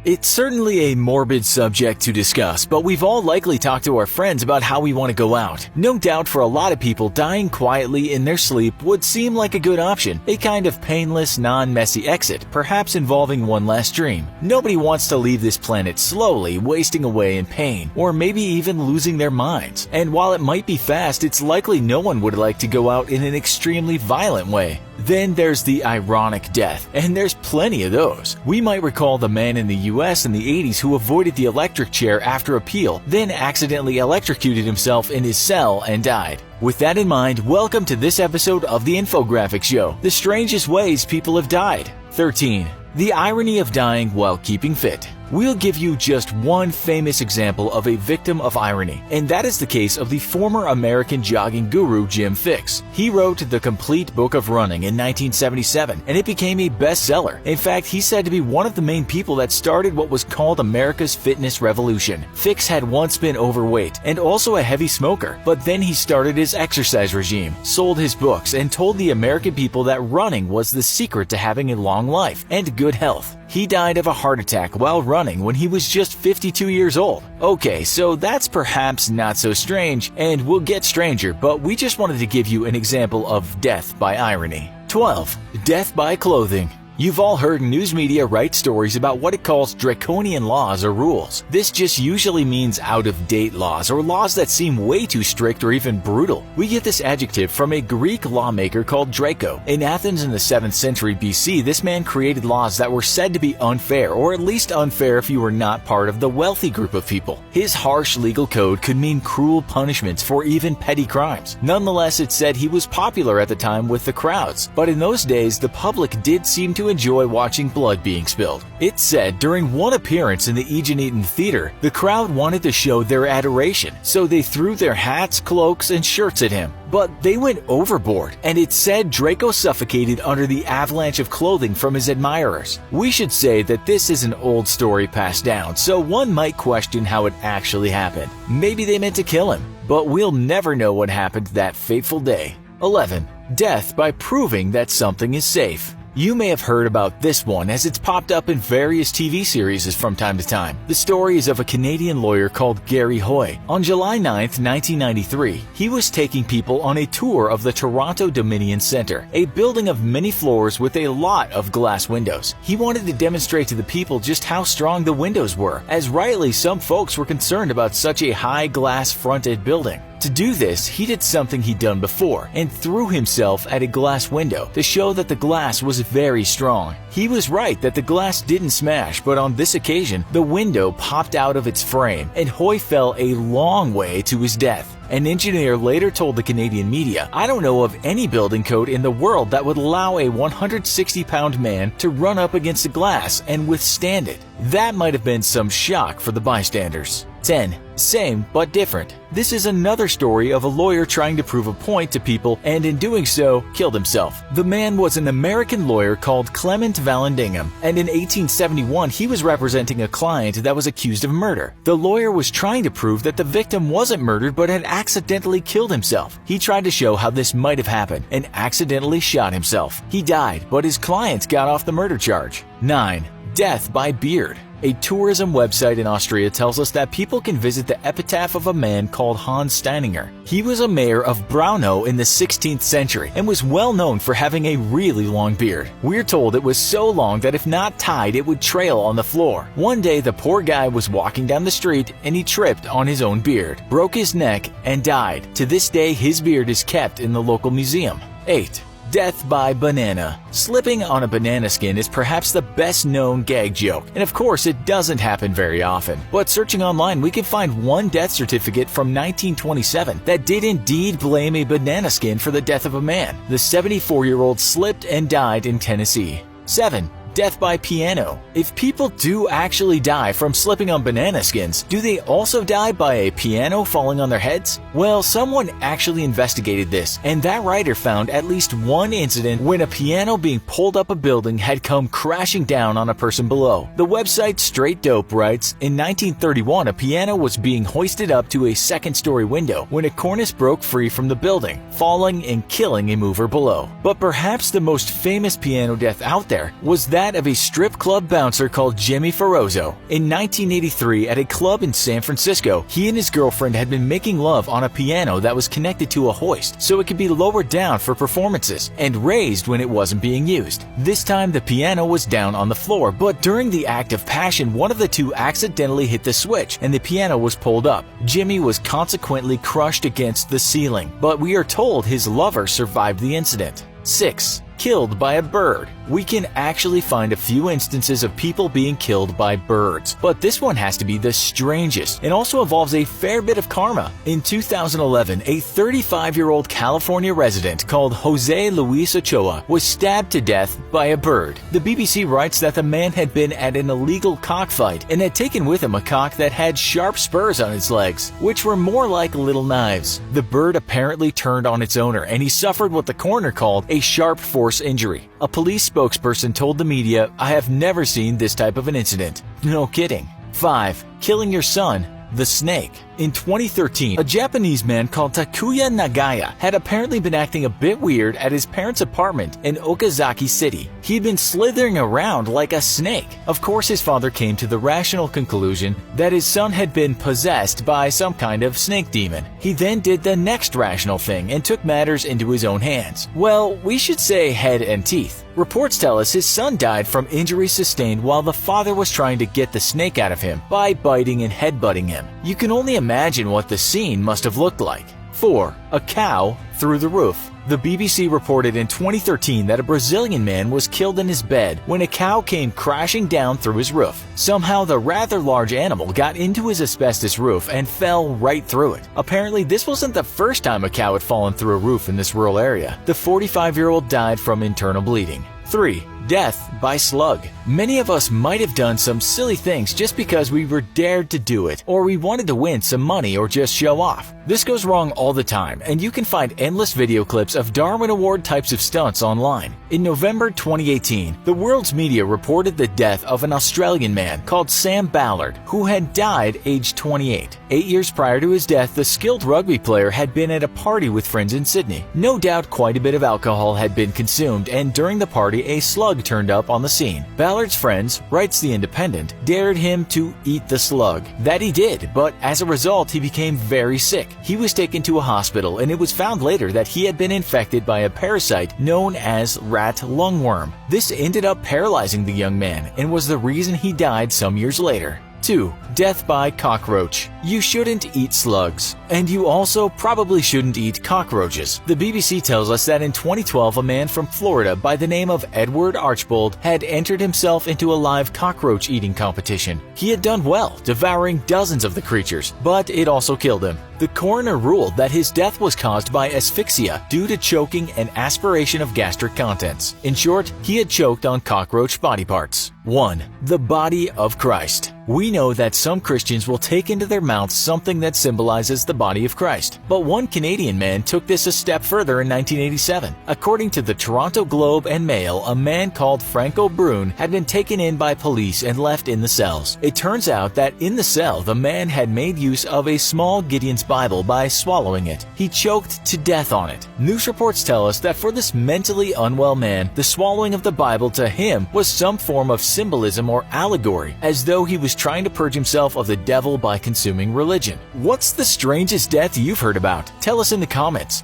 It's certainly a morbid subject to discuss, but we've all likely talked to our friends about how we want to go out. No doubt for a lot of people, dying quietly in their sleep would seem like a good option, a kind of painless, non-messy exit, perhaps involving one last dream. Nobody wants to leave this planet slowly, wasting away in pain, or maybe even losing their minds. And while it might be fast, it's likely no one would like to go out in an extremely violent way. Then there's the ironic death, and there's plenty of those. We might recall the man in the US in the 80s who avoided the electric chair after a peel, then accidentally electrocuted himself in his cell and died. With that in mind, welcome to this episode of the Infographic Show, the strangest ways people have died. 13. The irony of dying while keeping fit. We'll give you just one famous example of a victim of irony, and that is the case of the former American jogging guru Jim Fixx. He wrote The Complete Book of Running in 1977, and it became a bestseller. In fact, he's said to be one of the main people that started what was called America's fitness revolution. Fixx had once been overweight and also a heavy smoker, but then he started his exercise regime, sold his books, and told the American people that running was the secret to having a long life and good health. He died of a heart attack while running when he was just 52 years old. Okay, so that's perhaps not so strange, and will get stranger, but we just wanted to give you an example of death by irony. 12. Death by clothing. You've all heard news media write stories about what it calls draconian laws or rules. This just usually means out-of-date laws or laws that seem way too strict or even brutal. We get this adjective from a Greek lawmaker called Draco. In Athens in the 7th century BC, this man created laws that were said to be unfair, or at least unfair if you were not part of the wealthy group of people. His harsh legal code could mean cruel punishments for even petty crimes. Nonetheless, it said he was popular at the time with the crowds, but in those days, the public did seem to enjoy watching blood being spilled. It said during one appearance in the Aeginetan Theater, the crowd wanted to show their adoration, so they threw their hats, cloaks, and shirts at him. But they went overboard, and it said Draco suffocated under the avalanche of clothing from his admirers. We should say that this is an old story passed down, so one might question how it actually happened. Maybe they meant to kill him, but we'll never know what happened that fateful day. 11. Death by proving that something is safe. You may have heard about this one as it's popped up in various TV series from time to time. The story is of a Canadian lawyer called Gary Hoy. On July 9, 1993, he was taking people on a tour of the Toronto Dominion Centre, a building of many floors with a lot of glass windows. He wanted to demonstrate to the people just how strong the windows were, as rightly some folks were concerned about such a high glass-fronted building. To do this, he did something he'd done before and threw himself at a glass window to show that the glass was very strong. He was right that the glass didn't smash, but on this occasion, the window popped out of its frame and Hoy fell a long way to his death. An engineer later told the Canadian media, "I don't know of any building code in the world that would allow a 160-pound man to run up against a glass and withstand it." That might have been some shock for the bystanders. 10. Same but different. This is another story of a lawyer trying to prove a point to people and in doing so, killed himself. The man was an American lawyer called Clement Vallandigham, and in 1871 he was representing a client that was accused of murder. The lawyer was trying to prove that the victim wasn't murdered but had accidentally killed himself. He tried to show how this might have happened and accidentally shot himself. He died, but his client got off the murder charge. 9. Death by beard. A tourism website in Austria tells us that people can visit the epitaph of a man called Hans Steininger. He was a mayor of Braunau in the 16th century and was well known for having a really long beard. We're told it was so long that if not tied, it would trail on the floor. One day, the poor guy was walking down the street and he tripped on his own beard, broke his neck, and died. To this day, his beard is kept in the local museum. 8. Death by banana. Slipping on a banana skin is perhaps the best known gag joke, and of course it doesn't happen very often. But searching online, we can find one death certificate from 1927 that did indeed blame a banana skin for the death of a man. The 74-year-old slipped and died in Tennessee. 7. Death by piano. If people do actually die from slipping on banana skins, do they also die by a piano falling on their heads? Well, someone actually investigated this, and that writer found at least one incident when a piano being pulled up a building had come crashing down on a person below. The website Straight Dope writes, in 1931 a piano was being hoisted up to a second-story window when a cornice broke free from the building, falling and killing a mover below. But perhaps the most famous piano death out there was that that of a strip club bouncer called Jimmy Ferrozzo. In 1983, at a club in San Francisco, he and his girlfriend had been making love on a piano that was connected to a hoist so it could be lowered down for performances and raised when it wasn't being used. This time the piano was down on the floor, but during the act of passion, one of the two accidentally hit the switch and the piano was pulled up. Jimmy was consequently crushed against the ceiling, but we are told his lover survived the incident. 6. Killed by a bird. We can actually find a few instances of people being killed by birds, but this one has to be the strangest and also involves a fair bit of karma. In 2011, a 35-year-old California resident called Jose Luis Ochoa was stabbed to death by a bird. The BBC writes that the man had been at an illegal cockfight and had taken with him a cock that had sharp spurs on its legs, which were more like little knives. The bird apparently turned on its owner and he suffered what the coroner called a sharp force injury. A police spokesperson told the media, "I have never seen this type of an incident." No kidding. 5. Killing your son. The snake. In 2013, a Japanese man called Takuya Nagaya had apparently been acting a bit weird at his parents' apartment in Okazaki City. He'd been slithering around like a snake. Of course, his father came to the rational conclusion that his son had been possessed by some kind of snake demon. He then did the next rational thing and took matters into his own hands. Well, we should say head and teeth. Reports tell us his son died from injuries sustained while the father was trying to get the snake out of him by biting and headbutting him. You can only imagine what the scene must have looked like. 4. A cow through the roof. The BBC reported in 2013 that a Brazilian man was killed in his bed when a cow came crashing down through his roof. Somehow the rather large animal got into his asbestos roof and fell right through it. Apparently this wasn't the first time a cow had fallen through a roof in this rural area. The 45-year-old died from internal bleeding. 3. Death by slug. Many of us might have done some silly things just because we were dared to do it, or we wanted to win some money or just show off. This goes wrong all the time, and you can find endless video clips of Darwin Award types of stunts online. In November 2018, the world's media reported the death of an Australian man called Sam Ballard, who had died aged 28. 8 years prior to his death, the skilled rugby player had been at a party with friends in Sydney. No doubt quite a bit of alcohol had been consumed, and during the party a slug turned up on the scene. Ballard's friends, writes The Independent, dared him to eat the slug. That he did, but as a result he became very sick. He was taken to a hospital and it was found later that he had been infected by a parasite known as rat lungworm. This ended up paralyzing the young man and was the reason he died some years later. 2. Death by cockroach. You shouldn't eat slugs. And you also probably shouldn't eat cockroaches. The BBC tells us that in 2012 a man from Florida by the name of Edward Archbold had entered himself into a live cockroach eating competition. He had done well, devouring dozens of the creatures, but it also killed him. The coroner ruled that his death was caused by asphyxia due to choking and aspiration of gastric contents. In short, he had choked on cockroach body parts. 1. The body of Christ. We know that some Christians will take into their mouths something that symbolizes the body of Christ, but one Canadian man took this a step further in 1987. According to the Toronto Globe and Mail, a man called Franco Brune had been taken in by police and left in the cells. It turns out that in the cell, the man had made use of a small Gideon's Bible by swallowing it. He choked to death on it. News reports tell us that for this mentally unwell man, the swallowing of the Bible to him was some form of symbolism or allegory, as though he was trying to purge himself of the devil by consuming religion. What's the strangest death you've heard about? Tell us in the comments.